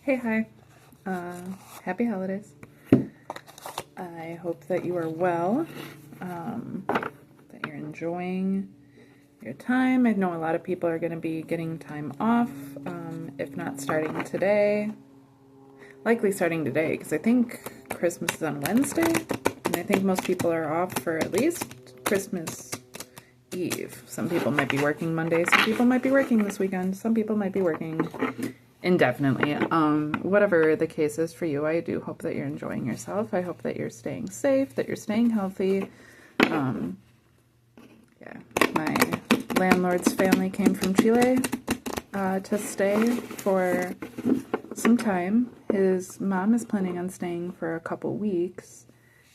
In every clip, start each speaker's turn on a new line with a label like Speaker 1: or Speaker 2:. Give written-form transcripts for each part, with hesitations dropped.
Speaker 1: Hi. Happy holidays. I hope that you are well, that you're enjoying your time. I know a lot of people are going to be getting time off, if not starting today. Likely starting today, because I think Christmas is on Wednesday, and I think most people are off for at least Christmas Eve. Some people might be working Monday, some people might be working this weekend, some people might be working indefinitely. Whatever the case is for you, I do hope that you're enjoying yourself. I hope that you're staying safe, that you're staying healthy. Yeah, my landlord's family came from Chile to stay for some time. His mom is planning on staying for a couple weeks,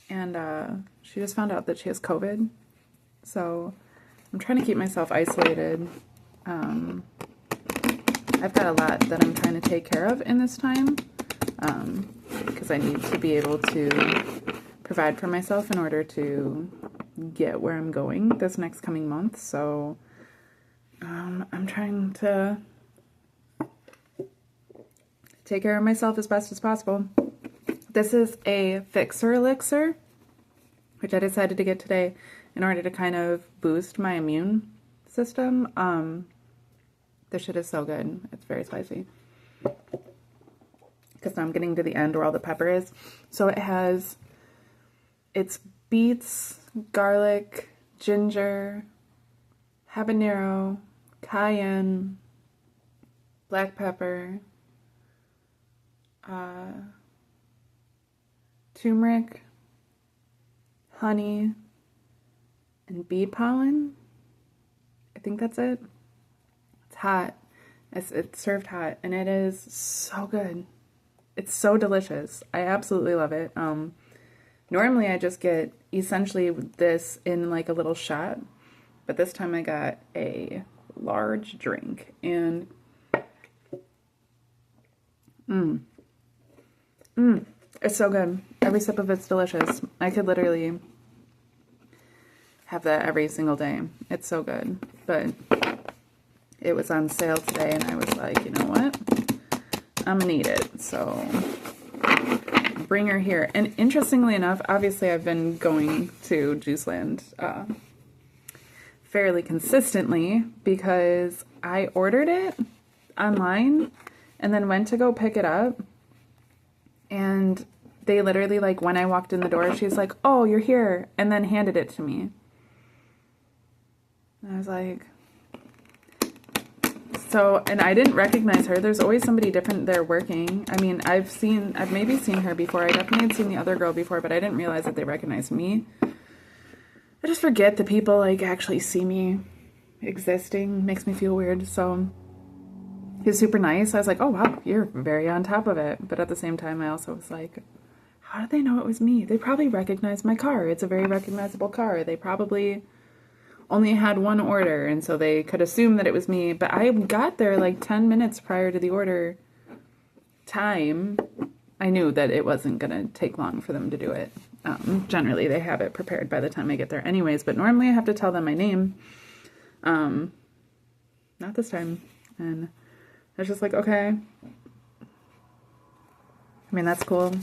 Speaker 1: and she just found out that she has COVID. So I'm trying to keep myself isolated. I've got a lot that I'm trying to take care of in this time, because I need to be able to provide for myself in order to get where I'm going this next coming month. So I'm trying to take care of myself as best as possible. This is a fixer elixir, which I decided to get today in order to kind of boost my immune system. This shit is so good. It's very spicy. Because now I'm getting to the end where all the pepper is. So it's beets, garlic, ginger, habanero, cayenne, black pepper, turmeric, honey, and bee pollen. I think that's it. Hot. It's served hot, and it is so good. It's so delicious. I absolutely love it. Normally I just get essentially this in like a little shot, but this time I got a large drink, and it's so good. Every sip of it's delicious. I could literally have that every single day. It's so good. But it was on sale today, and I was like, you know what? I'm gonna eat it. So bring her here. And interestingly enough, obviously I've been going to Juiceland fairly consistently because I ordered it online and then went to go pick it up. And they literally, like, when I walked in the door, she's like, "Oh, you're here," and then handed it to me. And I was like, so, and I didn't recognize her. There's always somebody different there working. I mean, I've maybe seen her before. I definitely had seen the other girl before, but I didn't realize that they recognized me. I just forget that people, like, actually see me existing. Makes me feel weird. So, he was super nice. I was like, oh, wow, you're very on top of it. But at the same time, I also was like, how did they know it was me? They probably recognized my car. It's a very recognizable car. They probably only had one order, and so they could assume that it was me. But I got there like 10 minutes prior to the order time. I knew that it wasn't going to take long for them to do it. Generally, they have it prepared by the time I get there anyways, but normally I have to tell them my name. Not this time. And I was just like, okay. I mean, that's cool.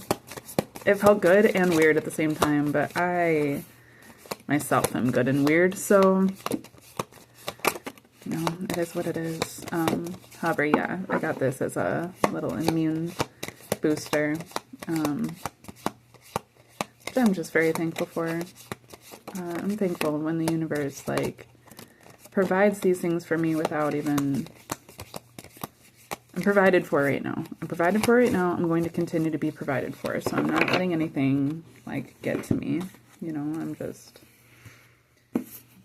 Speaker 1: It felt good and weird at the same time, but I myself am good and weird, so, you know, it is what it is. However, yeah, I got this as a little immune booster, which I'm just very thankful for. I'm thankful when the universe, like, provides these things for me without even... I'm provided for right now. I'm provided for right now. I'm going to continue to be provided for, so I'm not letting anything, like, get to me. You know, I'm just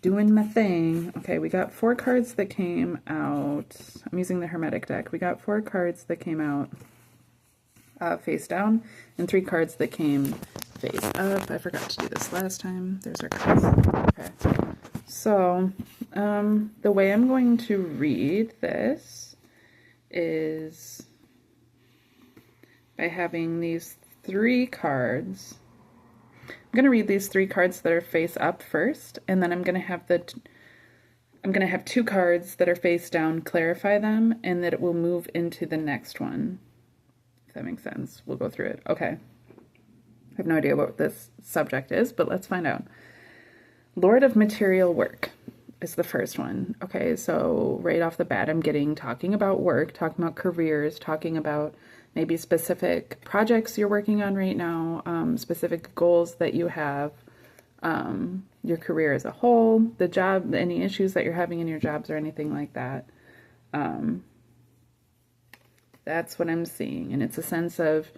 Speaker 1: doing my thing. Okay, we got 4 cards that came out. I'm using the Hermetic deck. We got 4 cards that came out face down, and 3 cards that came face up. I forgot to do this last time. There's our cards. Okay. So, the way I'm going to read this is by having these 3 cards. I'm going to read these 3 cards that are face up first, and then I'm going to have 2 cards that are face down, clarify them, and that it will move into the next one. that makes sense. We'll go through it. Okay. I have no idea what this subject is, but let's find out. Lord of Material Work is the first one. Okay, so right off the bat, I'm talking about work, talking about careers, talking about maybe specific projects you're working on right now, specific goals that you have, your career as a whole, the job, any issues that you're having in your jobs or anything like that. That's what I'm seeing. And it's a sense of,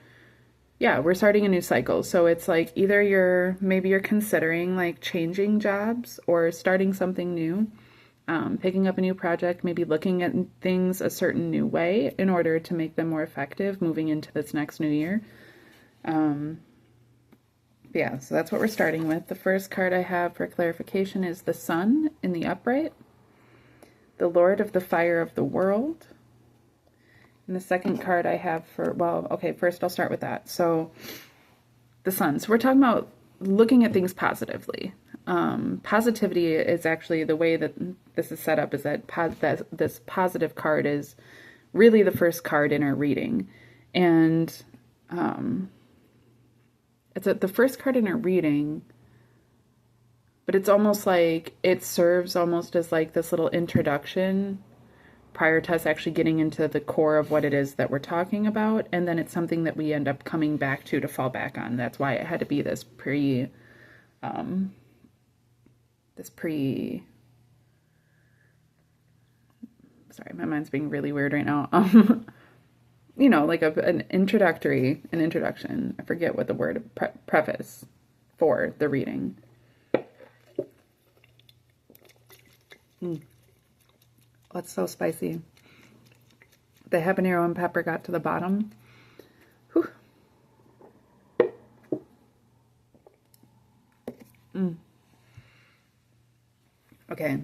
Speaker 1: yeah, we're starting a new cycle. So it's like either maybe you're considering like changing jobs or starting something new, picking up a new project, maybe looking at things a certain new way in order to make them more effective moving into this next new year. Yeah, so that's what we're starting with. The first card I have for clarification is the Sun in the upright, the Lord of the Fire of the World. And the second card I have for, well, okay, first I'll start with that. So the Sun. So we're talking about looking at things positively. Positivity is actually the way that this is set up is that this positive card is really the first card in our reading. And it's the first card in our reading, but it's almost like it serves almost as like this little introduction prior to us actually getting into the core of what it is that we're talking about. And then it's something that we end up coming back to fall back on. That's why it had to be this sorry, my mind's being really weird right now. You know, like an introduction. I forget what the word, preface for the reading. That's so spicy. The habanero and pepper got to the bottom. Whew. Okay.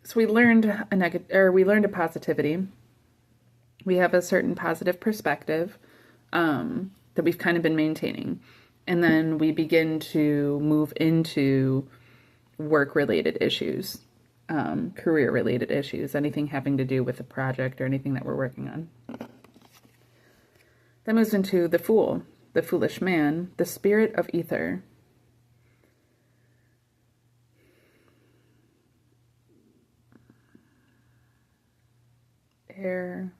Speaker 1: So we learned a positivity. We have a certain positive perspective that we've kind of been maintaining. And then we begin to move into work-related issues, career-related issues, anything having to do with the project or anything that we're working on. That moves into the Fool, the foolish man, the spirit of ether. Air.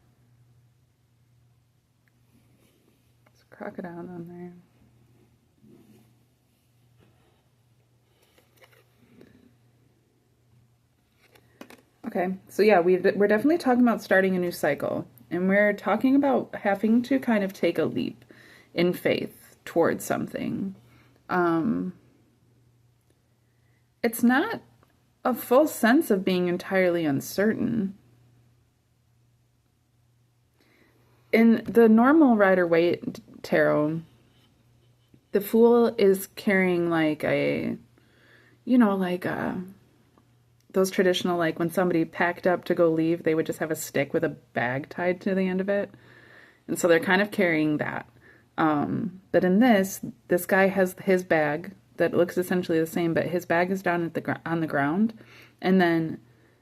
Speaker 1: Crocodile on there. Okay, so yeah, we're definitely talking about starting a new cycle, and we're talking about having to kind of take a leap in faith towards something. It's not a full sense of being entirely uncertain. In the normal Rider-Waite tarot, the Fool is carrying like those traditional, like when somebody packed up to go leave, they would just have a stick with a bag tied to the end of it. And so they're kind of carrying that. But in this guy has his bag that looks essentially the same, but his bag is down on the ground. And then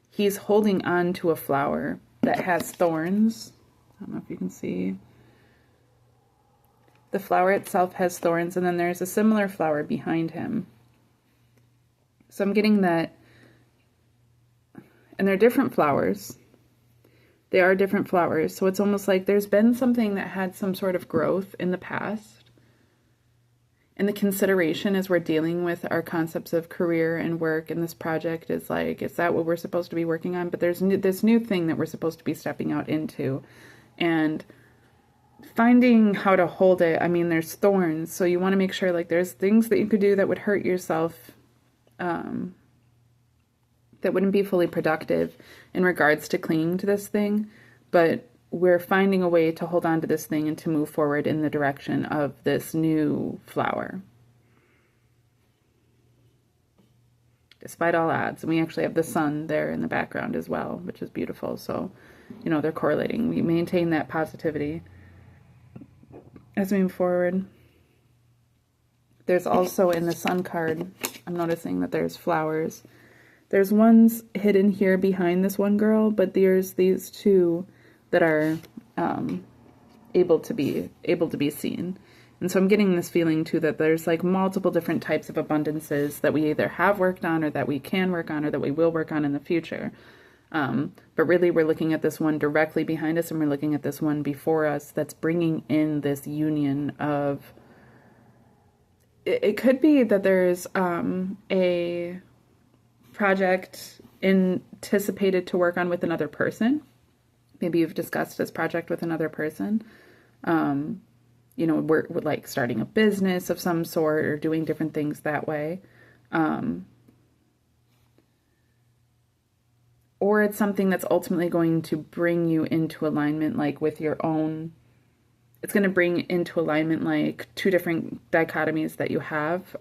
Speaker 1: he's holding on to a flower that has thorns. I don't know if you can see. The flower itself has thorns, and then there's a similar flower behind him. So I'm getting that, and they're different flowers. They are different flowers, so it's almost like there's been something that had some sort of growth in the past. And the consideration as we're dealing with our concepts of career and work and this project is like, is that what we're supposed to be working on? But there's this new thing that we're supposed to be stepping out into. And finding how to hold it, I mean, there's thorns, so you want to make sure, like, there's things that you could do that would hurt yourself, that wouldn't be fully productive in regards to clinging to this thing, but we're finding a way to hold on to this thing and to move forward in the direction of this new flower. Despite all odds. And we actually have the sun there in the background as well, which is beautiful. So, you know, they're correlating. We maintain that positivity as we move forward. There's also in the sun card, I'm noticing that there's flowers. There's ones hidden here behind this one girl, but there's these two that are able to be seen. And so I'm getting this feeling too that there's like multiple different types of abundances that we either have worked on or that we can work on or that we will work on in the future. But really we're looking at this one directly behind us, and we're looking at this one before us that's bringing in this union of, it could be that there's a project anticipated to work on with another person. Maybe you've discussed this project with another person. You know, we're like starting a business of some sort or doing different things that way. Or it's something that's ultimately going to bring you into alignment, like with your own, it's going to bring into alignment like two different dichotomies that you have.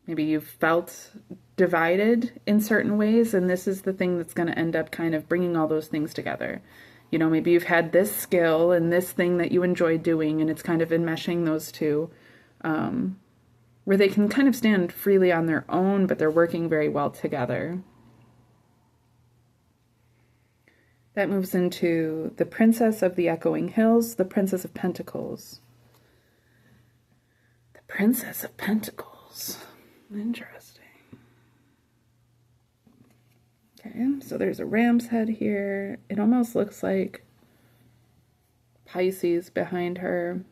Speaker 1: Maybe you've felt divided in certain ways, and this is the thing that's going to end up kind of bringing all those things together. You know, maybe you've had this skill and this thing that you enjoy doing, and it's kind of enmeshing those two, where they can kind of stand freely on their own, but they're working very well together. That moves into the Princess of the Echoing Hills, the Princess of Pentacles. The Princess of Pentacles. Interesting. Okay, so there's a ram's head here. It almost looks like Pisces behind her.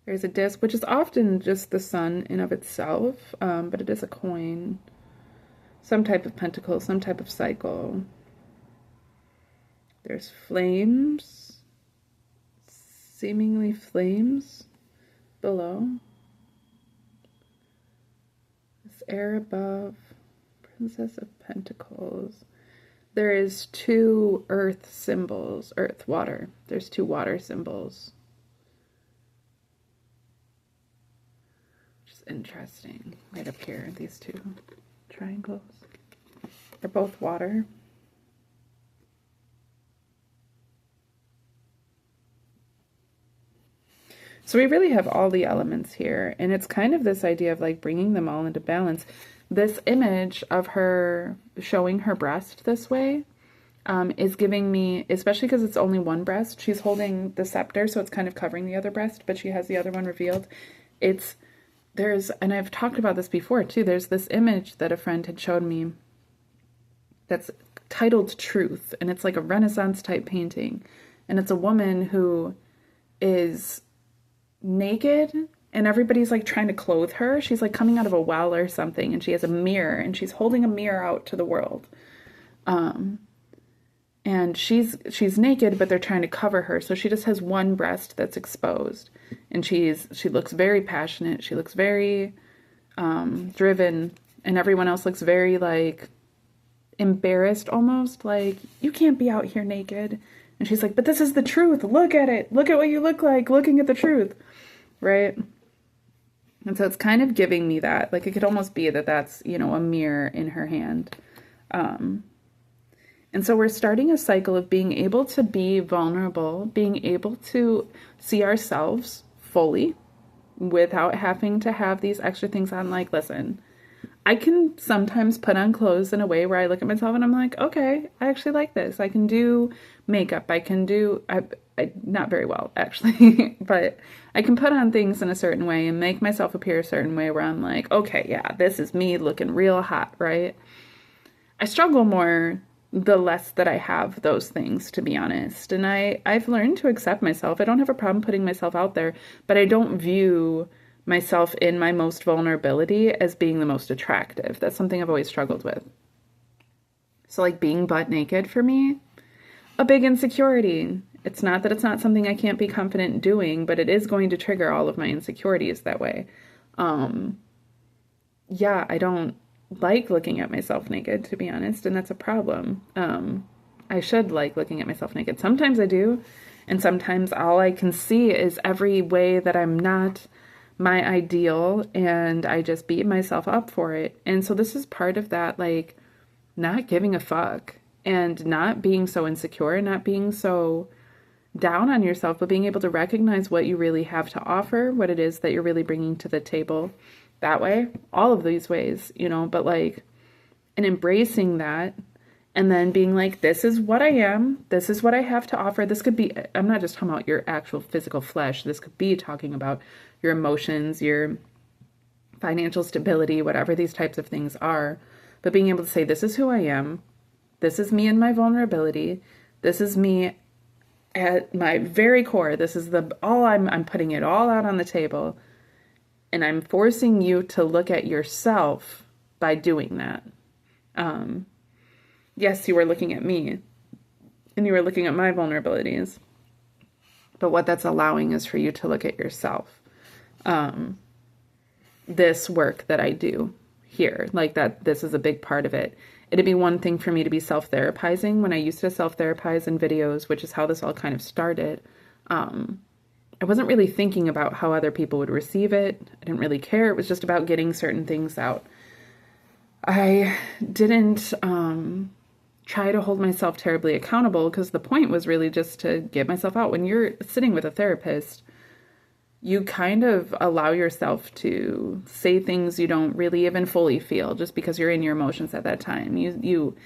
Speaker 1: There's a disc, which is often just the sun in of itself, but it is a coin. Some type of pentacle, some type of cycle. There's flames, seemingly flames below. This air above, Princess of Pentacles. There is two earth symbols, earth, water. There's two water symbols. Which is interesting. Right up here, these two triangles. They're both water. So we really have all the elements here, and it's kind of this idea of like bringing them all into balance. This image of her showing her breast this way is giving me, especially because it's only one breast, she's holding the scepter, so it's kind of covering the other breast, but she has the other one revealed. And I've talked about this before too, there's this image that a friend had showed me that's titled Truth, and it's like a Renaissance type painting, and it's a woman who is naked, and everybody's like trying to clothe her. She's like coming out of a well or something, and she has a mirror, and she's holding a mirror out to the world. And she's naked, but they're trying to cover her, so she just has one breast that's exposed, and she looks very passionate. She looks very driven, and everyone else looks very like embarrassed, almost like, you can't be out here naked. And she's like, but this is the truth. Look at it. Look at what you look like looking at the truth. Right? And so it's kind of giving me that. Like, it could almost be that that's, you know, a mirror in her hand. And so we're starting a cycle of being able to be vulnerable, being able to see ourselves fully without having to have these extra things on. Like, listen, I can sometimes put on clothes in a way where I look at myself and I'm like, okay, I actually like this. I can do makeup. I can do, I not very well actually, but I can put on things in a certain way and make myself appear a certain way where I'm like, okay, yeah, this is me looking real hot, right? I struggle more the less that I have those things, to be honest. And I've learned to accept myself. I don't have a problem putting myself out there, but I don't view myself in my most vulnerability as being the most attractive. That's something I've always struggled with. So like being butt naked for me, a big insecurity. It's not that it's not something I can't be confident doing, but it is going to trigger all of my insecurities that way. Yeah, I don't like looking at myself naked, to be honest, and that's a problem. I should like looking at myself naked. Sometimes I do, and sometimes all I can see is every way that I'm not my ideal, and I just beat myself up for it. And so this is part of that, like, not giving a fuck and not being so insecure, not being so down on yourself, but being able to recognize what you really have to offer, what it is that you're really bringing to the table that way, all of these ways, you know, but like, and embracing that And then being like, this is what I am. This is what I have to offer. This could be, I'm not just talking about your actual physical flesh. This could be talking about your emotions, your financial stability, whatever these types of things are. But being able to say, this is who I am. This is me and my vulnerability. This is me at my very core. This is I'm putting it all out on the table. And I'm forcing you to look at yourself by doing that. Yes, you were looking at me and you were looking at my vulnerabilities, but what that's allowing is for you to look at yourself. This work that I do here, like that, this is a big part of it. It'd be one thing for me to be self-therapizing when I used to self-therapize in videos, which is how this all kind of started. I wasn't really thinking about how other people would receive it. I didn't really care. It was just about getting certain things out. I didn't try to hold myself terribly accountable because the point was really just to get myself out. When you're sitting with a therapist, you kind of allow yourself to say things you don't really even fully feel just because you're in your emotions at that time. You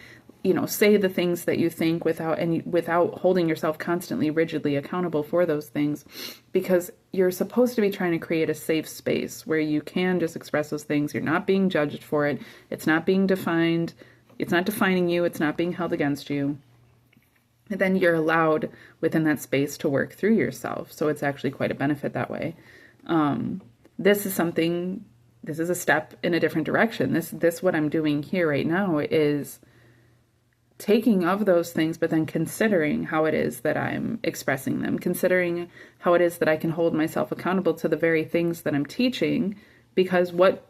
Speaker 1: say the things that you think without holding yourself constantly rigidly accountable for those things, because you're supposed to be trying to create a safe space where you can just express those things. You're not being judged for it. It's not being defined. It's not defining you. It's not being held against you. And then you're allowed within that space to work through yourself. So it's actually quite a benefit that way. This is a step in a different direction. This what I'm doing here right now is taking of those things, but then considering how it is that I'm expressing them, considering how it is that I can hold myself accountable to the very things that I'm teaching, because what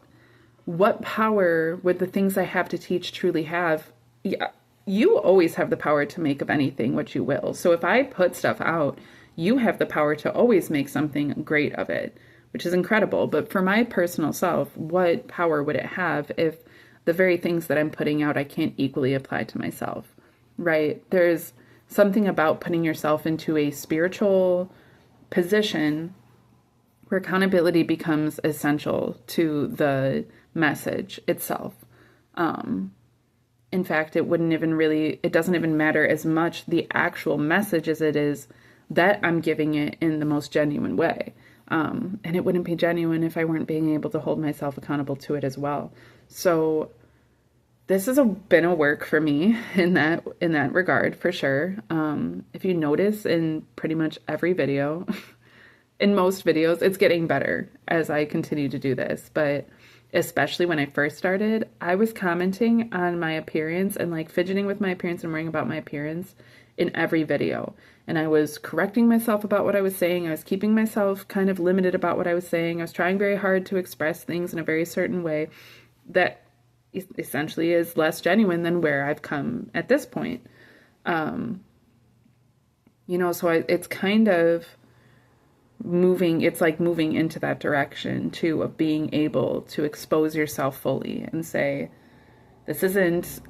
Speaker 1: power would the things I have to teach truly have? Yeah, you always have the power to make of anything what you will. So if I put stuff out, you have the power to always make something great of it, which is incredible. But for my personal self, what power would it have if the very things that I'm putting out, I can't equally apply to myself, right? There's something about putting yourself into a spiritual position where accountability becomes essential to the message itself. In fact, it doesn't even matter as much the actual message as it is that I'm giving it in the most genuine way. And it wouldn't be genuine if I weren't being able to hold myself accountable to it as well. So this has been a work for me in that regard, for sure. If you notice in pretty much every video, in most videos, it's getting better as I continue to do this. But especially when I first started, I was commenting on my appearance and like fidgeting with my appearance and worrying about my appearance in every video. And I was correcting myself about what I was saying. I was keeping myself kind of limited about what I was saying. I was trying very hard to express things in a very certain way that essentially is less genuine than where I've come at this point. So it's kind of it's like moving into that direction too, of being able to expose yourself fully and say, this isn't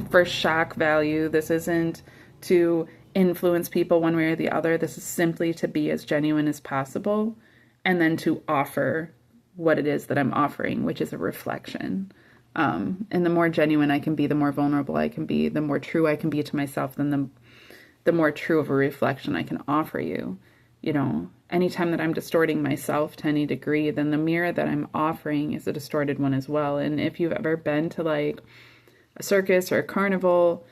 Speaker 1: for shock value. This isn't to influence people one way or the other. This is simply to be as genuine as possible, and then to offer what it is that I'm offering, which is a reflection. And the more genuine I can be, the more vulnerable I can be, the more true I can be to myself, then the more true of a reflection I can offer you. Anytime that I'm distorting myself to any degree, then the mirror that I'm offering is a distorted one as well. And if you've ever been to like a circus or a carnival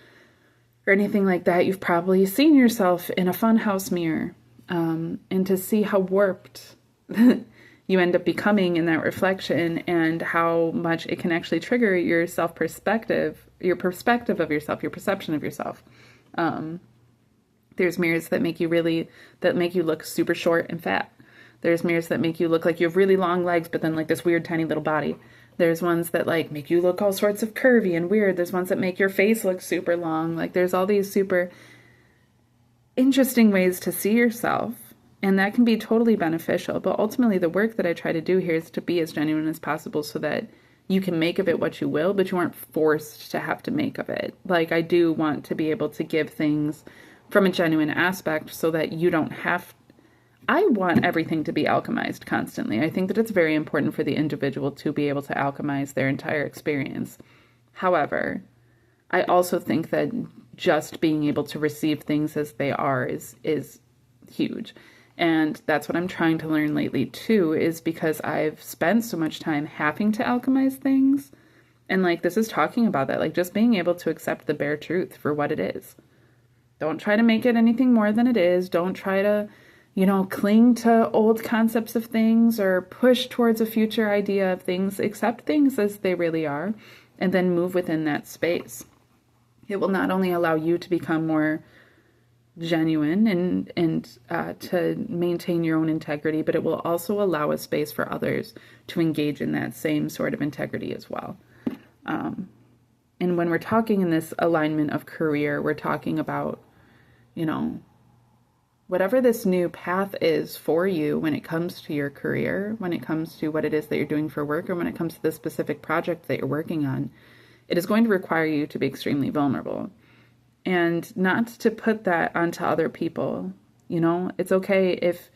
Speaker 1: or anything like that, you've probably seen yourself in a funhouse mirror, and to see how warped you end up becoming in that reflection, and how much it can actually trigger your perspective of yourself, your perception of yourself. There's mirrors that make you look super short and fat. There's mirrors that make you look like you have really long legs, but then like this weird tiny little body. There's ones that like make you look all sorts of curvy and weird. There's ones that make your face look super long. Like there's all these super interesting ways to see yourself, and that can be totally beneficial. But ultimately the work that I try to do here is to be as genuine as possible so that you can make of it what you will, but you aren't forced to have to make of it. Like I do want to be able to give things from a genuine aspect so that you don't have. I want everything to be alchemized constantly. I think that it's very important for the individual to be able to alchemize their entire experience. However, I also think that just being able to receive things as they are is huge. And that's what I'm trying to learn lately too, is because I've spent so much time having to alchemize things. And like this is talking about that, like just being able to accept the bare truth for what it is. Don't try to make it anything more than it is. Don't try to, cling to old concepts of things or push towards a future idea of things. Accept things as they really are and then move within that space. It will not only allow you to become more genuine and to maintain your own integrity, but it will also allow a space for others to engage in that same sort of integrity as well. And when we're talking in this alignment of career, we're talking about, whatever this new path is for you when it comes to your career, when it comes to what it is that you're doing for work, or when it comes to the specific project that you're working on, it is going to require you to be extremely vulnerable. And not to put that onto other people. It's okay if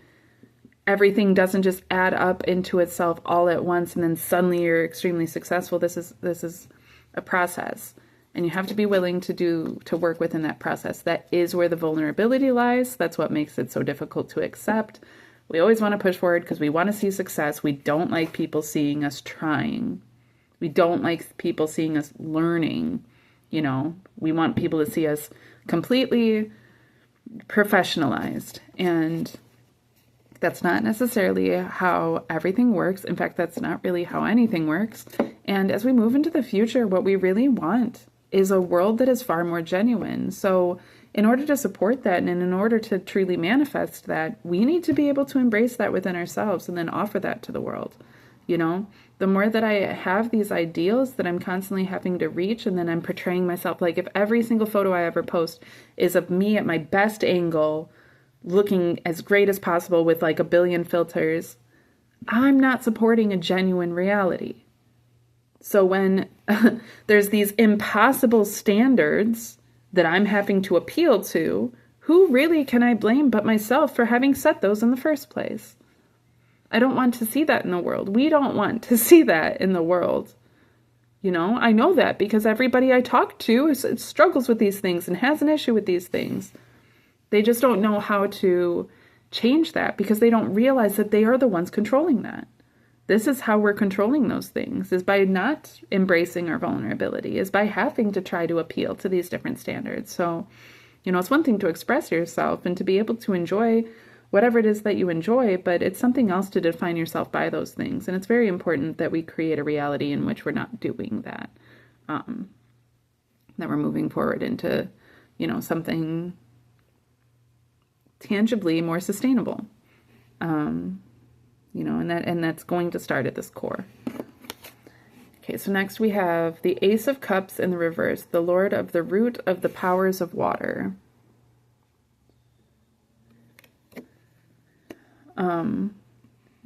Speaker 1: everything doesn't just add up into itself all at once and then suddenly you're extremely successful. This is a process, and you have to be willing to work within that process. That is where the vulnerability lies. That's what makes it so difficult to accept. We always want to push forward because we want to see success. We don't like people seeing us trying. We don't like people seeing us learning. We want people to see us completely professionalized, and that's not necessarily how everything works. In fact, that's not really how anything works. And as we move into the future, what we really want is a world that is far more genuine. So in order to support that and in order to truly manifest that, we need to be able to embrace that within ourselves and then offer that to the world. The more that I have these ideals that I'm constantly having to reach, and then I'm portraying myself, like if every single photo I ever post is of me at my best angle, looking as great as possible with like a billion filters, I'm not supporting a genuine reality. So when there's these impossible standards that I'm having to appeal to, who really can I blame but myself for having set those in the first place? I don't want to see that in the world. We don't want to see that in the world. I know that because everybody I talk to struggles with these things and has an issue with these things. They just don't know how to change that because they don't realize that they are the ones controlling that. This is how we're controlling those things, is by not embracing our vulnerability, is by having to try to appeal to these different standards. So, it's one thing to express yourself and to be able to enjoy whatever it is that you enjoy, but it's something else to define yourself by those things. And it's very important that we create a reality in which we're not doing that, that we're moving forward into, something tangibly more sustainable, and that's going to start at this core. Okay, so next we have the Ace of Cups in the reverse, the Lord of the Root of the Powers of Water.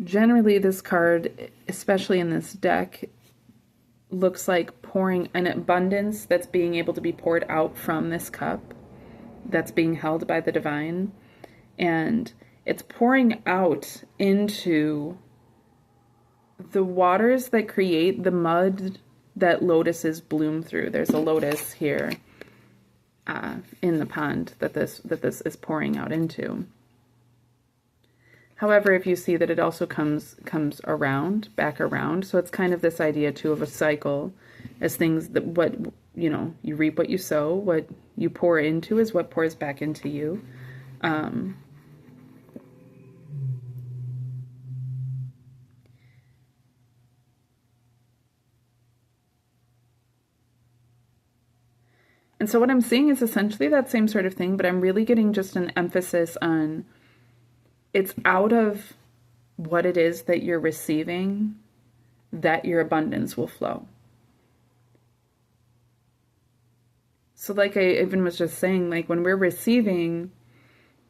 Speaker 1: Generally this card, especially in this deck, looks like pouring an abundance that's being able to be poured out from this cup that's being held by the divine, and it's pouring out into the waters that create the mud that lotuses bloom through. There's a lotus here in the pond that this is pouring out into. However, if you see that it also comes around, back around, so it's kind of this idea too of a cycle, as things that you reap what you sow, what you pour into is what pours back into you. And so what I'm seeing is essentially that same sort of thing, but I'm really getting just an emphasis on it's out of what it is that you're receiving that your abundance will flow. So like I even was just saying, like when we're receiving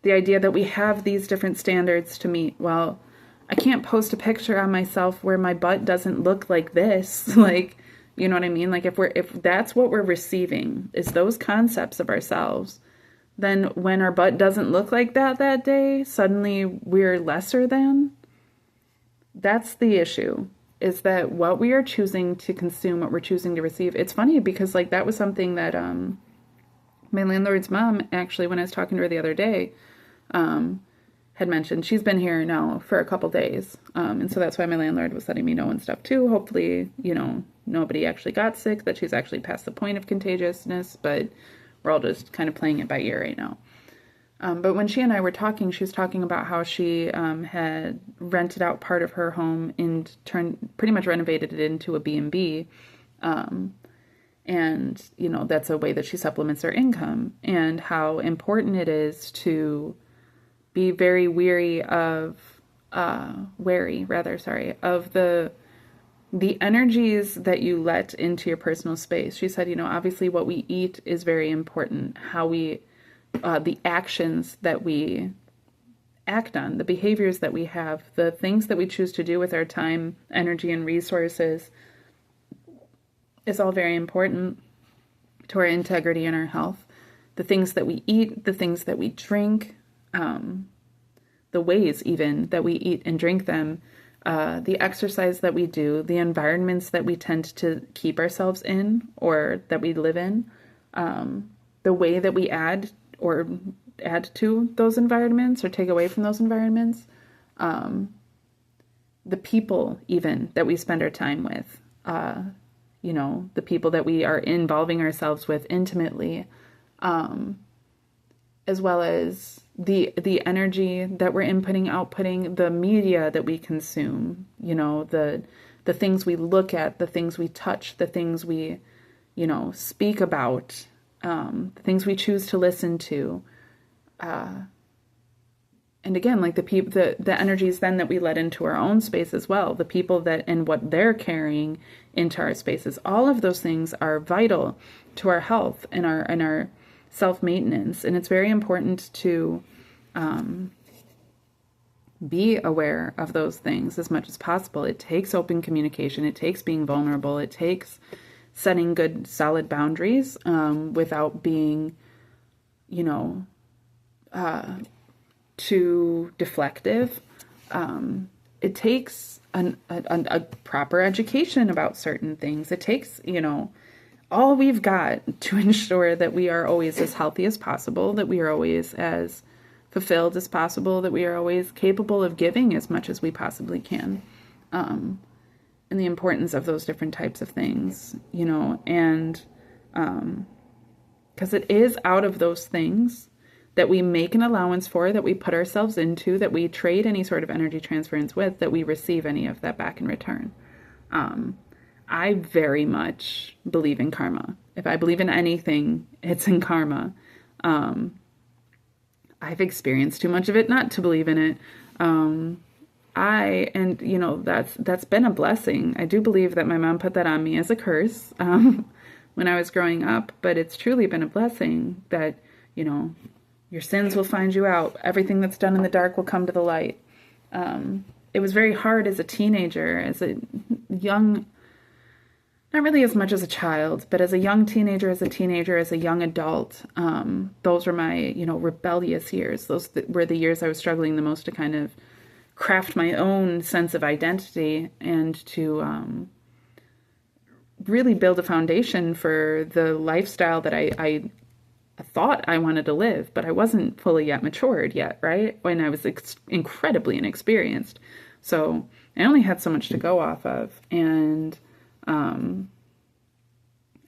Speaker 1: the idea that we have these different standards to meet, well, I can't post a picture on myself where my butt doesn't look like this. Like, you know what I mean? Like if that's what we're receiving is those concepts of ourselves, then when our butt doesn't look like that day, suddenly we're lesser than. That's the issue. is that what we are choosing to consume, what we're choosing to receive. It's funny because like that was something that my landlord's mom, actually, when I was talking to her the other day, had mentioned. She's been here now for a couple days. And so that's why my landlord was letting me know and stuff too. Hopefully, you know, nobody actually got sick, that she's actually past the point of contagiousness, but we're all just kind of playing it by ear right now. But when she and I were talking, she was talking about how she had rented out part of her home and pretty much renovated it into a B&B. And, you know, that's a way that she supplements her income, and how important it is to be very wary of the energies that you let into your personal space. She said, you know, obviously what we eat is very important. How we, the actions that we act on, the behaviors that we have, the things that we choose to do with our time, energy, and resources is all very important to our integrity and our health. The things that we eat, the things that we drink, the ways even that we eat and drink them, the exercise that we do, the environments that we tend to keep ourselves in or that we live in, the way that we add to those environments or take away from those environments, the people even that we spend our time with, you know, the people that we are involving ourselves with intimately, as well as the energy that we're inputting, outputting, the media that we consume, you know, the things we look at, the things we touch, the things we, you know, speak about, the things we choose to listen to. And again, like the energies then that we let into our own space as well, the people that and what they're carrying into our spaces, all of those things are vital to our health and our self-maintenance. And it's very important to be aware of those things as much as possible. It takes open communication. It takes being vulnerable. It takes setting good, solid boundaries without being, you know, too deflective. It takes a proper education about certain things. It takes, you know, all we've got to ensure that we are always as healthy as possible, that we are always as fulfilled as possible, that we are always capable of giving as much as we possibly can. And the importance of those different types of things, you know, and because it is out of those things that we make an allowance for, that we put ourselves into, that we trade any sort of energy transference with, that we receive any of that back in return. I very much believe in karma. If I believe in anything, it's in karma. I've experienced too much of it not to believe in it. And you know, that's been a blessing. I do believe that my mom put that on me as a curse when I was growing up, but it's truly been a blessing that, you know, your sins will find you out. Everything that's done in the dark will come to the light. It was very hard as a teenager, as a young, not really as much as a child, but as a young teenager, as a young adult. Those were my, you know, rebellious years. Those were the years I was struggling the most to kind of craft my own sense of identity and to really build a foundation for the lifestyle that I thought I wanted to live, but I wasn't fully yet matured yet, right? When I was incredibly inexperienced. So I only had so much to go off of. And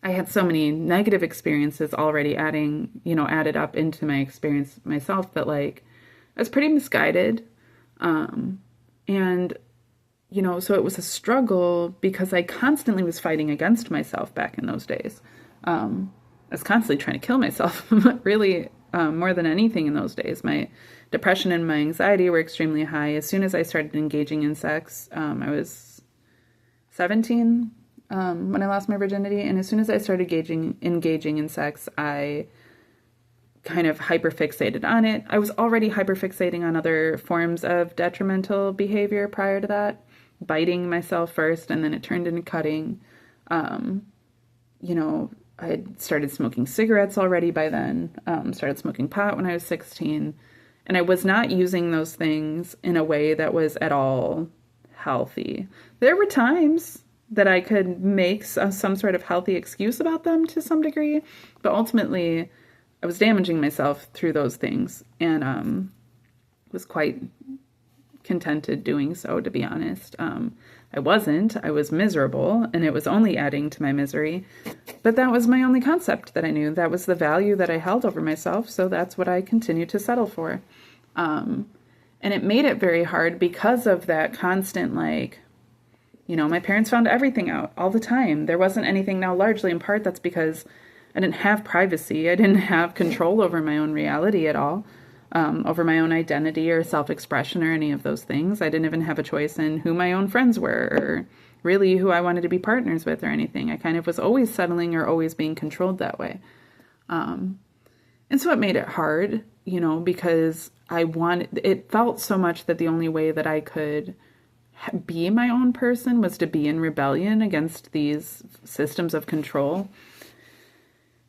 Speaker 1: I had so many negative experiences already added up into my experience myself that like I was pretty misguided. And, you know, so it was a struggle because I constantly was fighting against myself back in those days. I was constantly trying to kill myself, but really, more than anything in those days, my depression and my anxiety were extremely high. As soon as I started engaging in sex, I was 17 when I lost my virginity. And as soon as I started engaging in sex, I kind of hyperfixated on it. I was already hyperfixating on other forms of detrimental behavior prior to that, biting myself first, and then it turned into cutting. You know, I had started smoking cigarettes already by then, started smoking pot when I was 16, and I was not using those things in a way that was at all healthy. There were times that I could make some sort of healthy excuse about them to some degree, but ultimately I was damaging myself through those things, and was quite contented doing so, to be honest. I was miserable, and it was only adding to my misery, but that was my only concept that I knew. That was the value that I held over myself, so that's what I continued to settle for. And it made it very hard because of that constant, like, my parents found everything out all the time. There wasn't anything. Now, largely in part, that's because I didn't have privacy. I didn't have control over my own reality at all, over my own identity or self-expression or any of those things. I didn't even have a choice in who my own friends were or really who I wanted to be partners with or anything. I kind of was always settling or always being controlled that way. And so it made it hard, because it felt so much that the only way that I could be my own person was to be in rebellion against these systems of control.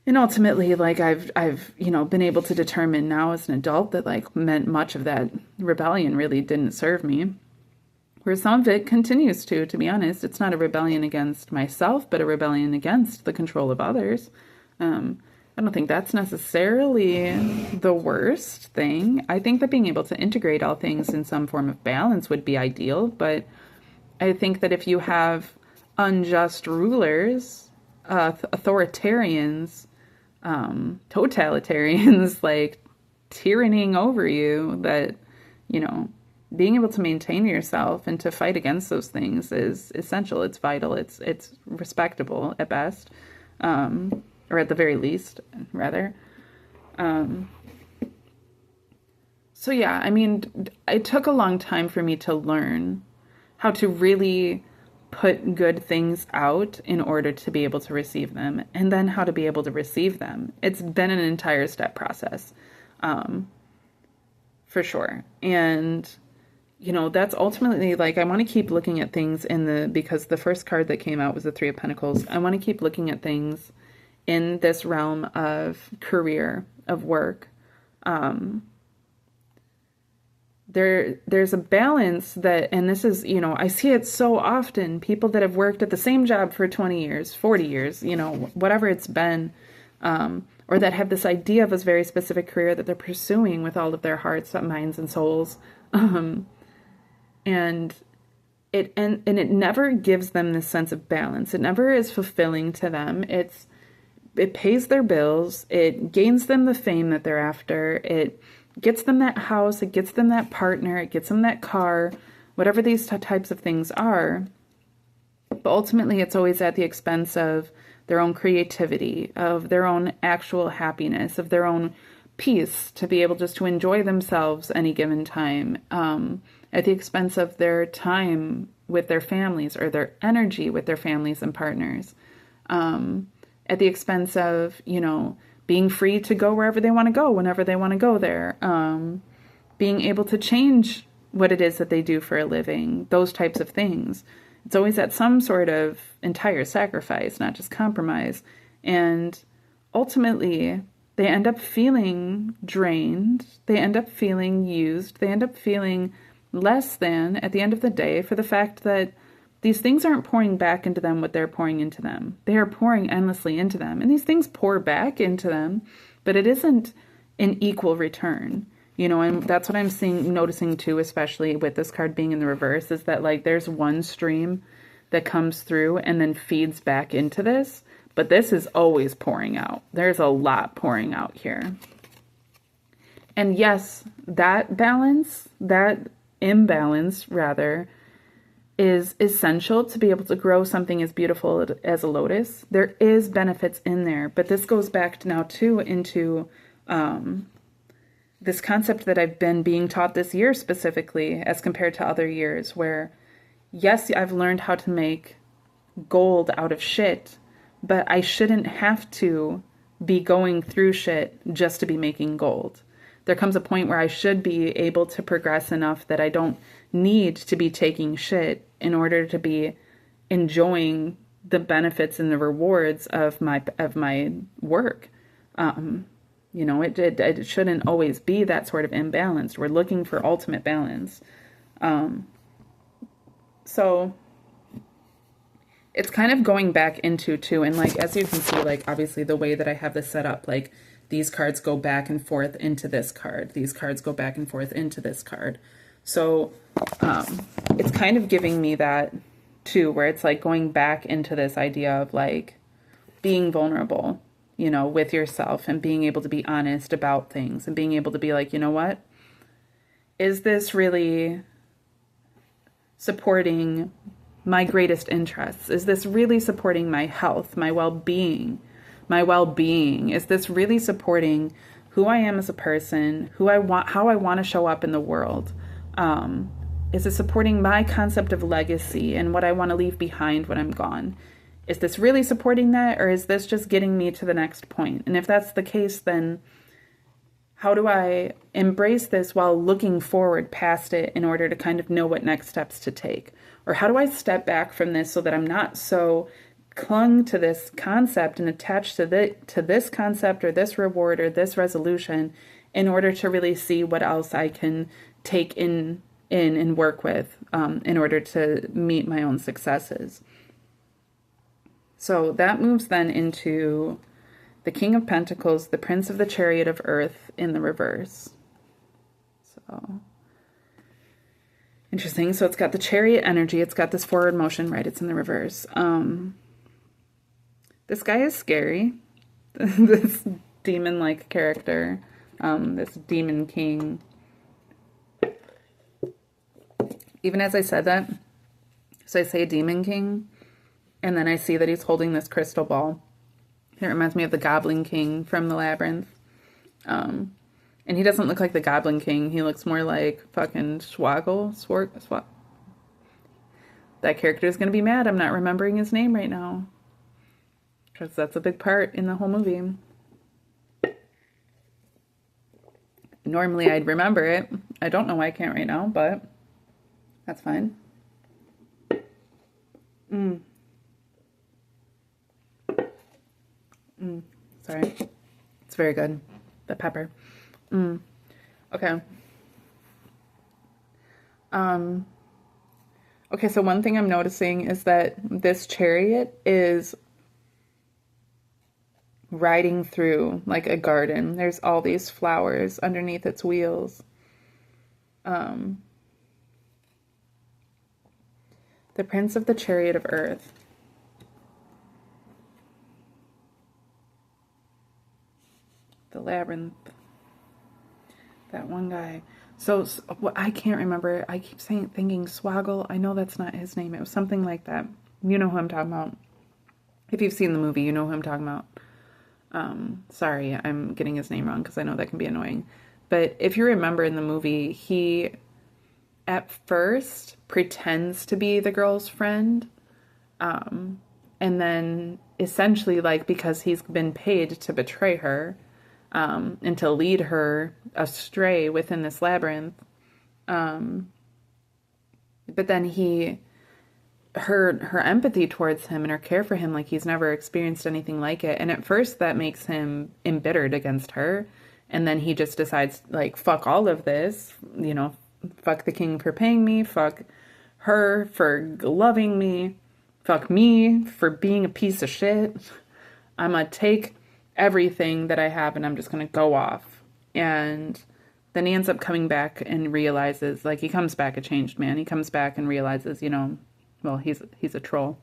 Speaker 1: And ultimately, like, I've been able to determine now as an adult that, like, much of that rebellion really didn't serve me. Where some of it continues to be honest. It's not a rebellion against myself, but a rebellion against the control of others. I don't think that's necessarily the worst thing. I think that being able to integrate all things in some form of balance would be ideal, but I think that if you have unjust rulers, authoritarians, totalitarians, like, tyrannying over you, that, being able to maintain yourself and to fight against those things is essential. It's vital. It's respectable at best. Or at the very least, rather. So yeah, I mean, it took a long time for me to learn how to really put good things out in order to be able to receive them, and then how to be able to receive them. It's been an entire step process, for sure. And, that's ultimately, like, I want to keep looking at things because the first card that came out was the Three of Pentacles. I want to keep looking at things in this realm of career, of work. There's a balance that, and this is, I see it so often, people that have worked at the same job for 20 years, 40 years, whatever it's been, or that have this idea of a very specific career that they're pursuing with all of their hearts, minds, and souls. And it never gives them this sense of balance. It never is fulfilling to them. It pays their bills, it gains them the fame that they're after, it gets them that house, it gets them that partner, it gets them that car, whatever these types of things are. But ultimately, it's always at the expense of their own creativity, of their own actual happiness, of their own peace, to be able just to enjoy themselves any given time, at the expense of their time with their families or their energy with their families and partners. At the expense of, being free to go wherever they want to go, whenever they want to go there. Being able to change what it is that they do for a living, those types of things. It's always at some sort of entire sacrifice, not just compromise. And ultimately, they end up feeling drained. They end up feeling used. They end up feeling less than at the end of the day for the fact that these things aren't pouring back into them what they're pouring into them. They are pouring endlessly into them. And these things pour back into them, but it isn't an equal return. And that's what I'm noticing too, especially with this card being in the reverse, is that, like, there's one stream that comes through and then feeds back into this, but this is always pouring out. There's a lot pouring out here. And yes, that imbalance rather, is essential to be able to grow something as beautiful as a lotus. There is benefits in there, but this goes back now too into this concept that I've been being taught this year specifically as compared to other years, where yes, I've learned how to make gold out of shit, but I shouldn't have to be going through shit just to be making gold. There comes a point where I should be able to progress enough that I don't need to be taking shit in order to be enjoying the benefits and the rewards of my work. It shouldn't always be that sort of imbalance. We're looking for ultimate balance. So it's kind of going back into too, and like, as you can see, like, obviously the way that I have this set up, like, these cards go back and forth into this card. These cards go back and forth into this card. So it's kind of giving me that too, where it's like going back into this idea of like being vulnerable, you know, with yourself and being able to be honest about things and being able to be like, you know what? Is this really supporting my greatest interests? Is this really supporting my health, my well-being? My well-being? Is this really supporting who I am as a person, who I want, how I want to show up in the world? Is it supporting my concept of legacy and what I want to leave behind when I'm gone? Is this really supporting that, or is this just getting me to the next point? And if that's the case, then how do I embrace this while looking forward past it in order to kind of know what next steps to take? Or how do I step back from this so that I'm not so clung to this concept and attached to this concept or this reward or this resolution in order to really see what else I can take in and work with in order to meet my own successes. So that moves then into the King of Pentacles, the Prince of the Chariot of Earth in the reverse. So interesting. So it's got the Chariot energy. It's got this forward motion, right? It's in the reverse. This guy is scary. This demon-like character. This demon king. Even as I said that, so I say demon king, and then I see that he's holding this crystal ball. It reminds me of the Goblin King from the Labyrinth. And he doesn't look like the Goblin King. He looks more like fucking Swaggle. That character is going to be mad I'm not remembering his name right now. Because that's a big part in the whole movie. Normally I'd remember it. I don't know why I can't right now, but that's fine. Sorry. It's very good. The pepper. Okay. Okay, so one thing I'm noticing is that this chariot is riding through like a garden. There's all these flowers underneath its wheels. The Prince of the Chariot of Earth. The Labyrinth. That one guy. So I can't remember. I keep thinking Swaggle. I know that's not his name. It was something like that. You know who I'm talking about. If you've seen the movie, you know who I'm talking about. Sorry, I'm getting his name wrong because I know that can be annoying. But if you remember in the movie, he at first pretends to be the girl's friend. And then essentially, like, because he's been paid to betray her, and to lead her astray within this labyrinth. But then her empathy towards him and her care for him, like he's never experienced anything like it. And at first that makes him embittered against her. And then he just decides, like, fuck all of this, you know, fuck the king for paying me, fuck her for loving me, fuck me for being a piece of shit. I'm gonna take everything that I have and I'm just gonna go off. And then he ends up coming back and realizes, like, he comes back a changed man. He comes back and realizes, you know, well, he's a troll.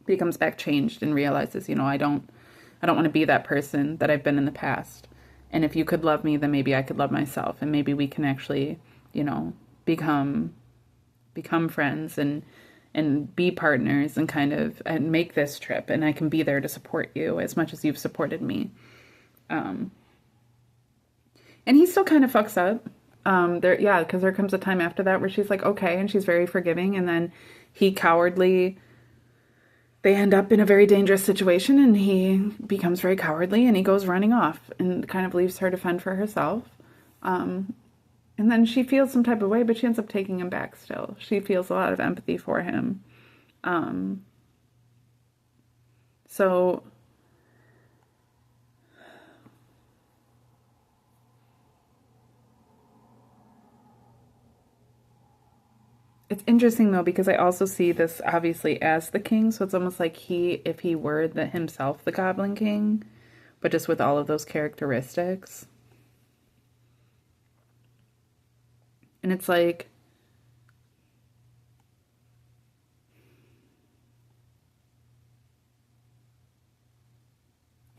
Speaker 1: But he comes back changed and realizes, you know, I don't want to be that person that I've been in the past. And if you could love me, then maybe I could love myself, and maybe we can actually, you know, become friends and be partners and kind of and make this trip, and I can be there to support you as much as you've supported me. And he still kind of fucks up. Because there comes a time after that where she's like, okay, and she's very forgiving, and then they end up in a very dangerous situation, and he becomes very cowardly, and he goes running off and kind of leaves her to fend for herself. And then she feels some type of way, but she ends up taking him back still. She feels a lot of empathy for him. So It's interesting though, because I also see this obviously as the king. So it's almost like if he were himself the Goblin King, but just with all of those characteristics. And it's like,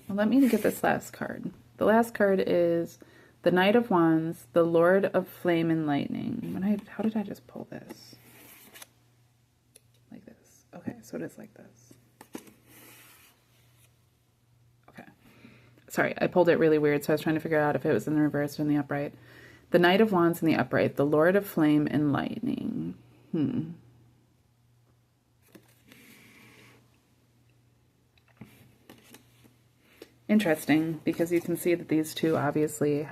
Speaker 1: well, let me get this last card. The last card is the Knight of Wands, the Lord of Flame and Lightning. How did I just pull this? Like this. Okay, so it is like this. Okay. Sorry, I pulled it really weird, so I was trying to figure out if it was in the reverse or in the upright. The Knight of Wands in the upright, the Lord of Flame and Lightning. Interesting, because you can see that these two obviously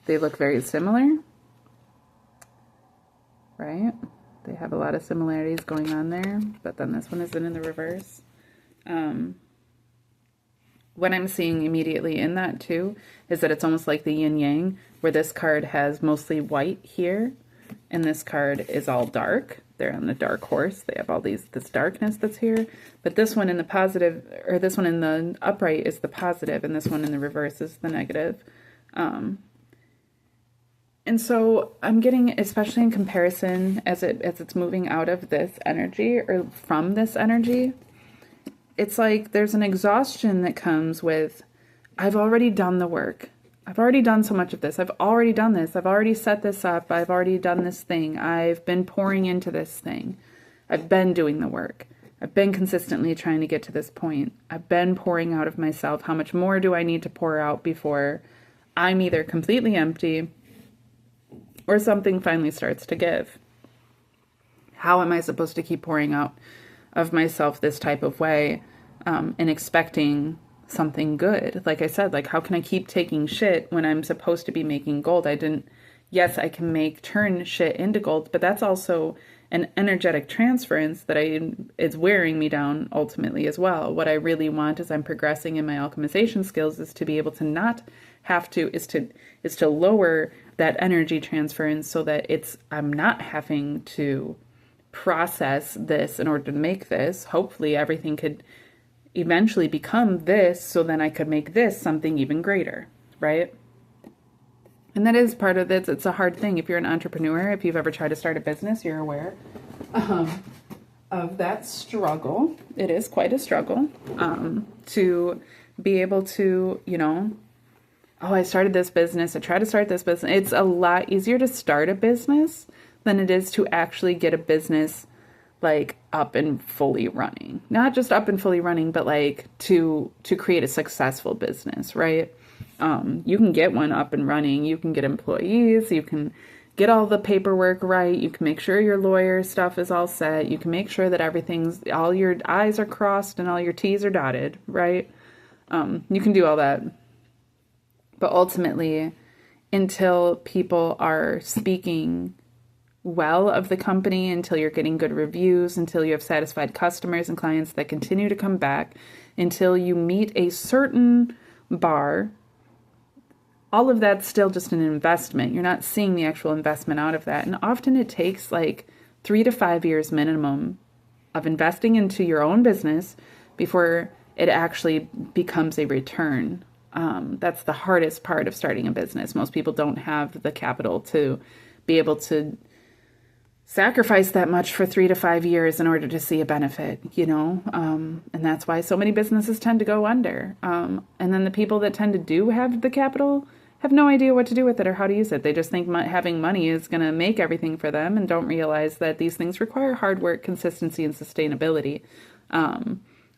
Speaker 1: they look very similar, right? They have a lot of similarities going on there, but then this one isn't in the reverse. What I'm seeing immediately in that too is that it's almost like the yin yang, where this card has mostly white here, and this card is all dark. They're on the dark horse. They have all this darkness that's here. But this one in the positive, or this one in the upright is the positive, and this one in the reverse is the negative. And so I'm getting, especially in comparison as it's moving out of this energy or from this energy, it's like there's an exhaustion that comes with, I've already done the work. I've already done so much of this. I've already done this. I've already set this up. I've already done this thing. I've been pouring into this thing. I've been doing the work. I've been consistently trying to get to this point. I've been pouring out of myself. How much more do I need to pour out before I'm either completely empty or something finally starts to give? How am I supposed to keep pouring out of myself this type of way and expecting something good? Like I said, like, how can I keep taking shit when I'm supposed to be making gold? Yes, I can turn shit into gold, but that's also an energetic transference that is wearing me down ultimately as well. What I really want as I'm progressing in my alchemization skills is to be able to not have to, is to lower that energy transference so that I'm not having to process this in order to make this. Hopefully everything could eventually become this, so then I could make this something even greater, right? And that is part of it. It's a hard thing. If you're an entrepreneur, if you've ever tried to start a business, you're aware of that struggle. It is quite a struggle to be able to, I started this business. I tried to start this business. It's a lot easier to start a business than it is to actually get a business like up and fully running. Not just up and fully running, but like to create a successful business, right? You can get one up and running. You can get employees. You can get all the paperwork right. You can make sure your lawyer stuff is all set. You can make sure that all your I's are crossed and all your T's are dotted, right? You can do all that. But ultimately, until people are speaking well of the company, until you're getting good reviews, until you have satisfied customers and clients that continue to come back, until you meet a certain bar, all of that's still just an investment. You're not seeing the actual investment out of that. And often it takes like 3 to 5 years minimum of investing into your own business before it actually becomes a return. That's the hardest part of starting a business. Most people don't have the capital to be able to sacrifice that much for 3 to 5 years in order to see a benefit, and that's why so many businesses tend to go under. And then the people that tend to have the capital have no idea what to do with it or how to use it. They just think having money is going to make everything for them and don't realize that these things require hard work, consistency, and sustainability.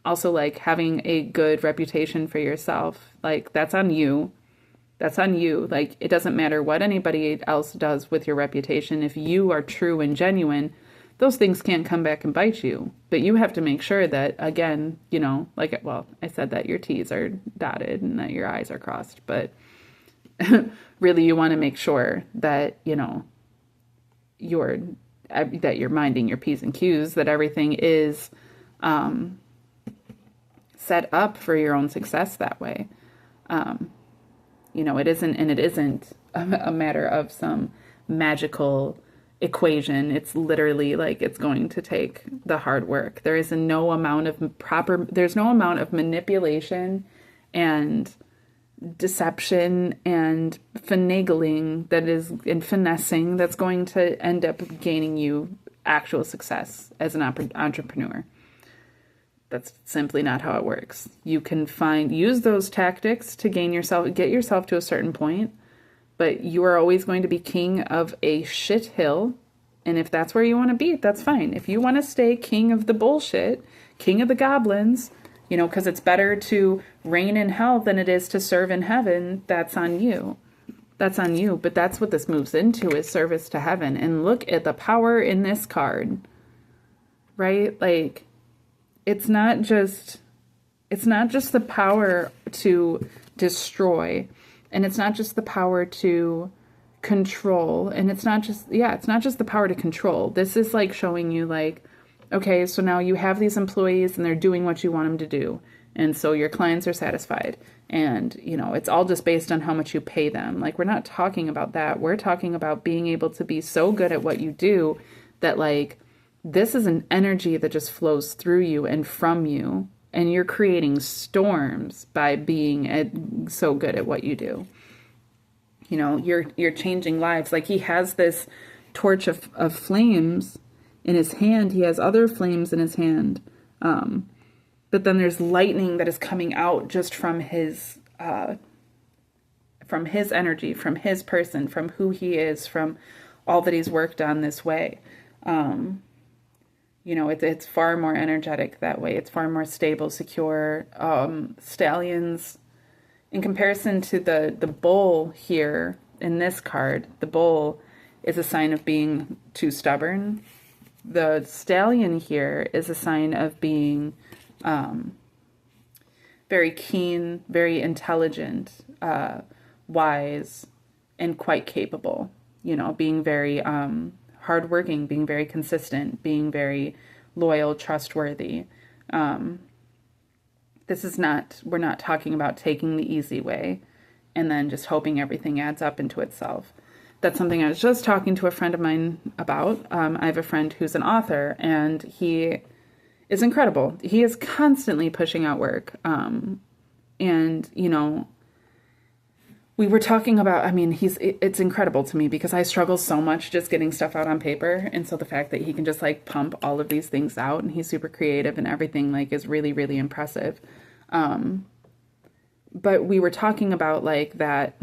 Speaker 1: Also, like having a good reputation for yourself, like that's on you. That's on you. Like, it doesn't matter what anybody else does with your reputation. If you are true and genuine, those things can't come back and bite you. But you have to make sure that, again, I said that your T's are dotted and that your I's are crossed. But really, you want to make sure that, you're minding your P's and Q's, that everything is set up for your own success that way. It isn't a matter of some magical equation. It's literally like it's going to take the hard work. There's no amount of manipulation and deception and finagling and finessing that's going to end up gaining you actual success as an entrepreneur. That's simply not how it works. You can use those tactics to get yourself to a certain point, but you are always going to be king of a shit hill. And if that's where you want to be, that's fine. If you want to stay king of the bullshit, king of the goblins, because it's better to reign in hell than it is to serve in heaven, that's on you. That's on you. But that's what this moves into, is service to heaven. And look at the power in this card, right? Like, it's not just the power to destroy, and it's not just the power to control, and it's not just the power to control. This is like showing you, like, okay, so now you have these employees and they're doing what you want them to do. And so your clients are satisfied. And, it's all just based on how much you pay them. Like, we're not talking about that. We're talking about being able to be so good at what you do that, like, this is an energy that just flows through you and from you. And you're creating storms by being so good at what you do. You're changing lives. Like, he has this torch of flames in his hand. He has other flames in his hand. But then there's lightning that is coming out just from his energy, from his person, from who he is, from all that he's worked on this way. It's far more energetic that way. It's far more stable, secure. Stallions, in comparison to the bull here in this card, the bull is a sign of being too stubborn. The stallion here is a sign of being very keen, very intelligent, wise, and quite capable. Being very hardworking, being very consistent, being very loyal, trustworthy. We're not talking about taking the easy way and then just hoping everything adds up into itself. That's something I was just talking to a friend of mine about. I have a friend who's an author, and he is incredible. He is constantly pushing out work. We were talking about, it's incredible to me because I struggle so much just getting stuff out on paper. And so the fact that he can just like pump all of these things out, and he's super creative and everything, like, is really, really impressive. But we were talking about like that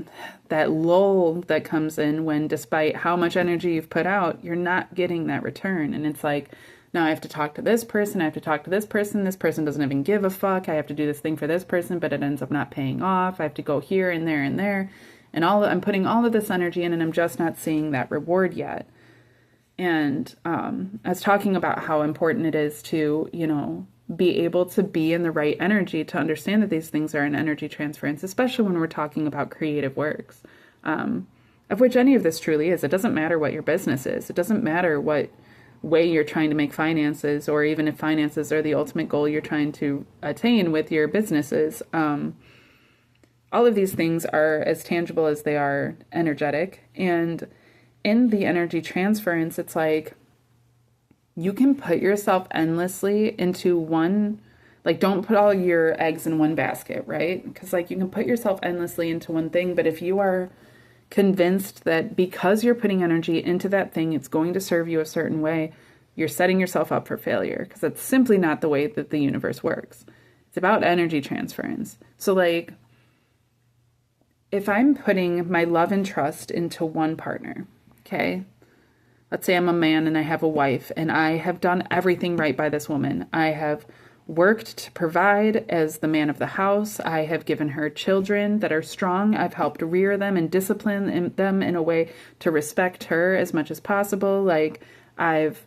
Speaker 1: lull that comes in when, despite how much energy you've put out, you're not getting that return. And it's like, now I have to talk to this person. I have to talk to this person. This person doesn't even give a fuck. I have to do this thing for this person, but it ends up not paying off. I have to go here and there and there. And I'm putting all of this energy in, and I'm just not seeing that reward yet. And I was talking about how important it is to, be able to be in the right energy to understand that these things are an energy transference, especially when we're talking about creative works, of which any of this truly is. It doesn't matter what your business is. It doesn't matter what way you're trying to make finances, or even if finances are the ultimate goal you're trying to attain with your businesses. All of these things are as tangible as they are energetic. And in the energy transference, it's like, you can put yourself endlessly into one, like, don't put all your eggs in one basket, right? Because, like, you can put yourself endlessly into one thing, but if you are convinced that because you're putting energy into that thing, it's going to serve you a certain way, you're setting yourself up for failure, because that's simply not the way that the universe works. It's about energy transference. So, like, if I'm putting my love and trust into one partner, okay? Let's say I'm a man and I have a wife, and I have done everything right by this woman. I have worked to provide as the man of the house. I have given her children that are strong. I've helped rear them and discipline them in a way to respect her as much as possible. Like, I've,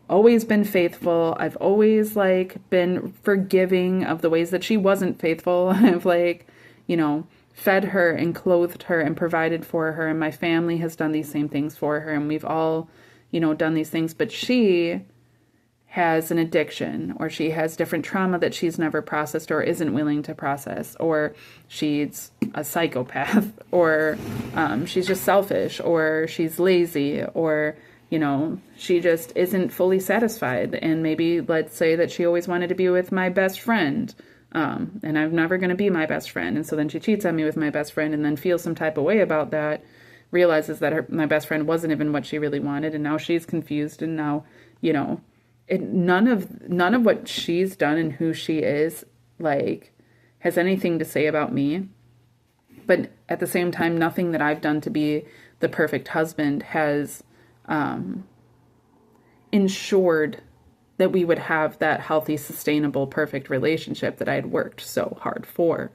Speaker 1: always been faithful. I've always, like, been forgiving of the ways that she wasn't faithful. I've, like, fed her and clothed her and provided for her, and my family has done these same things for her, and we've all, done these things, but she has an addiction, or she has different trauma that she's never processed or isn't willing to process, or she's a psychopath, or she's just selfish, or she's lazy, or You know, she just isn't fully satisfied. And maybe let's say that she always wanted to be with my best friend. And I'm never going to be my best friend. And so then she cheats on me with my best friend and then feels some type of way about that, realizes that my best friend wasn't even what she really wanted. And now she's confused. And now, you know, none of what she's done and who she is, like, has anything to say about me. But at the same time, nothing that I've done to be the perfect husband has ensured that we would have that healthy, sustainable, perfect relationship that I had worked so hard for.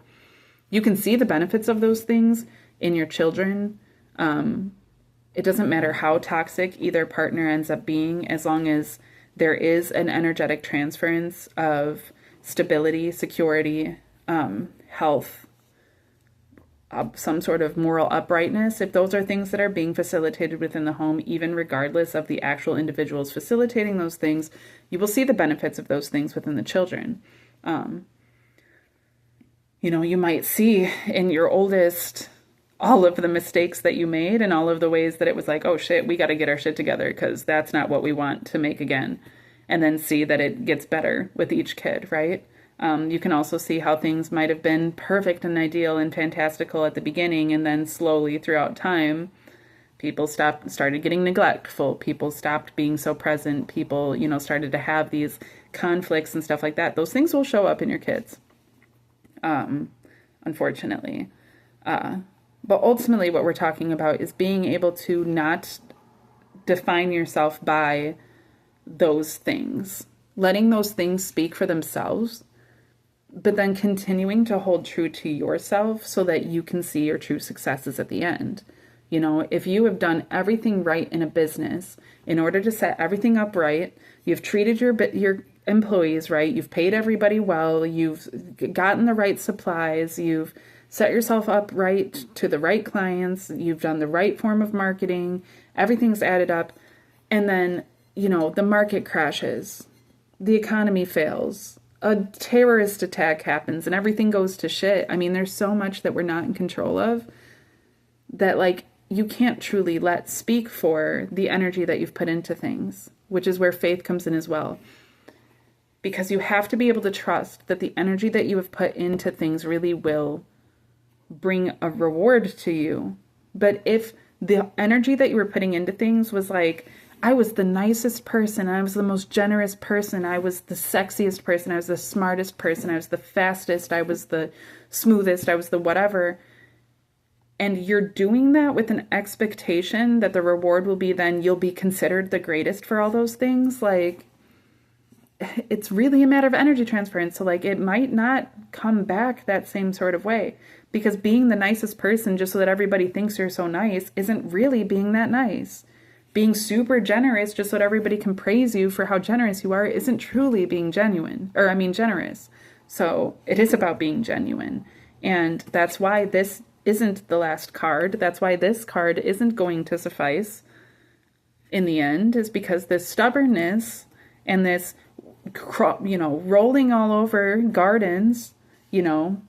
Speaker 1: You can see the benefits of those things in your children. It doesn't matter how toxic either partner ends up being, as long as there is an energetic transference of stability, security, health, some sort of moral uprightness. If those are things that are being facilitated within the home, even regardless of the actual individuals facilitating those things, you will see the benefits of those things within the children. You know, you might see in your oldest all of the mistakes that you made and all of the ways that it was like, oh shit, we got to get our shit together because that's not what we want to make again. And then see that it gets better with each kid, right? You can also see how things might have been perfect and ideal and fantastical at the beginning, and then slowly throughout time, people started getting neglectful. People stopped being so present. People, you know, started to have these conflicts and stuff like that. Those things will show up in your kids, unfortunately. But ultimately, what we're talking about is being able to not define yourself by those things, letting those things speak for themselves, but then continuing to hold true to yourself so that you can see your true successes at the end. You know, if you have done everything right in a business in order to set everything up right, you've treated your employees right, you've paid everybody well, you've gotten the right supplies, you've set yourself up right to the right clients, you've done the right form of marketing, everything's added up, and then, you know, the market crashes, the economy fails, a terrorist attack happens and everything goes to shit. I mean, there's so much that we're not in control of that, like, you can't truly let speak for the energy that you've put into things, which is where faith comes in as well. Because you have to be able to trust that the energy that you have put into things really will bring a reward to you. But if the energy that you were putting into things was like, I was the nicest person, I was the most generous person, I was the sexiest person, I was the smartest person, I was the fastest, I was the smoothest, I was the whatever, and you're doing that with an expectation that the reward will be then you'll be considered the greatest for all those things, like, it's really a matter of energy transference. So, like, it might not come back that same sort of way, because being the nicest person just so that everybody thinks you're so nice isn't really being that nice. Being super generous just so that everybody can praise you for how generous you are isn't truly being generous. So it is about being genuine. And that's why this isn't the last card. That's why this card isn't going to suffice in the end, is because this stubbornness and this, you know, rolling all over gardens, you know,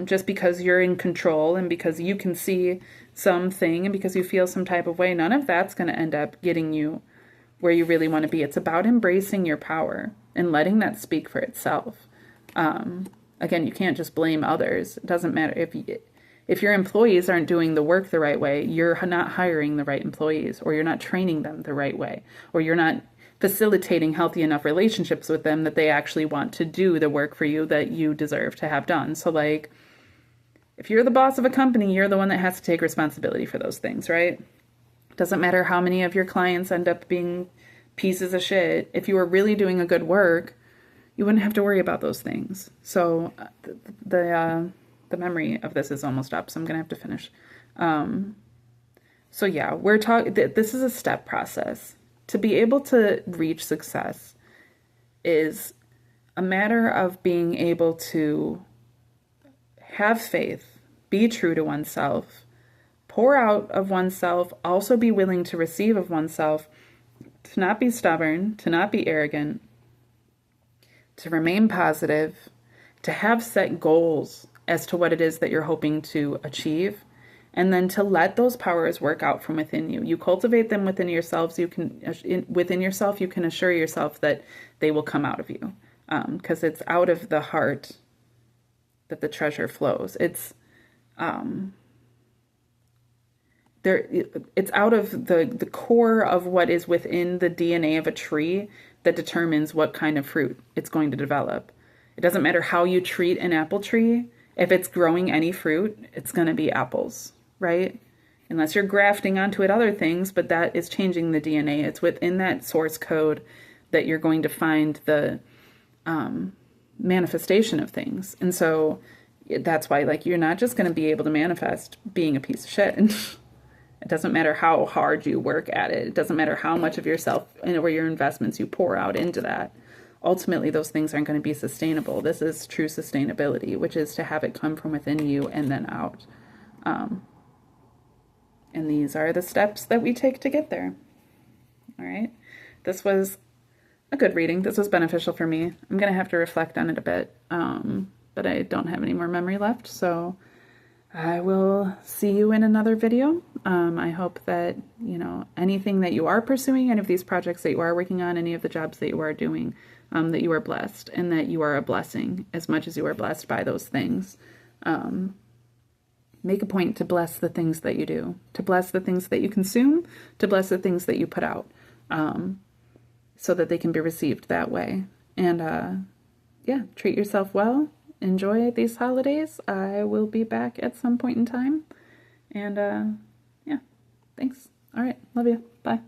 Speaker 1: just because you're in control and because you can see something and because you feel some type of way, none of that's going to end up getting you where you really want to be. It's about embracing your power and letting that speak for itself. Again, you can't just blame others. It doesn't matter if your employees aren't doing the work the right way, you're not hiring the right employees, or you're not training them the right way, or you're not facilitating healthy enough relationships with them that they actually want to do the work for you that you deserve to have done. So, like, if you're the boss of a company, you're the one that has to take responsibility for those things, right? Doesn't matter how many of your clients end up being pieces of shit. If you were really doing a good work, you wouldn't have to worry about those things. So the memory of this is almost up, so I'm going to have to finish. So yeah, we're talking, this is a step process. To be able to reach success is a matter of being able to have faith, be true to oneself, pour out of oneself, also be willing to receive of oneself, to not be stubborn, to not be arrogant, to remain positive, to have set goals as to what it is that you're hoping to achieve, and then to let those powers work out from within you. You cultivate them within yourselves. Within yourself, you can assure yourself that they will come out of you, because it's out of the heart that the treasure flows. It's it's out of the core of what is within the DNA of a tree that determines what kind of fruit it's going to develop. It doesn't matter how you treat an apple tree. If it's growing any fruit, it's going to be apples, right? Unless you're grafting onto it other things, but that is changing the DNA. It's within that source code that you're going to find the manifestation of things. And so that's why, like, you're not just going to be able to manifest being a piece of shit. It doesn't matter how hard you work at it. It doesn't matter how much of yourself or your investments you pour out into that. Ultimately, those things aren't going to be sustainable. This is true sustainability, which is to have it come from within you and then out. And these are the steps that we take to get there. All right. This was a good reading. This was beneficial for me. I'm going to have to reflect on it a bit, but I don't have any more memory left. So I will see you in another video. I hope that, anything that you are pursuing, any of these projects that you are working on, any of the jobs that you are doing, that you are blessed and that you are a blessing as much as you are blessed by those things. Make a point to bless the things that you do, to bless the things that you consume, to bless the things that you put out, so that they can be received that way. And yeah, treat yourself well. Enjoy these holidays. I will be back at some point in time. And yeah, thanks. All right. Love you. Bye.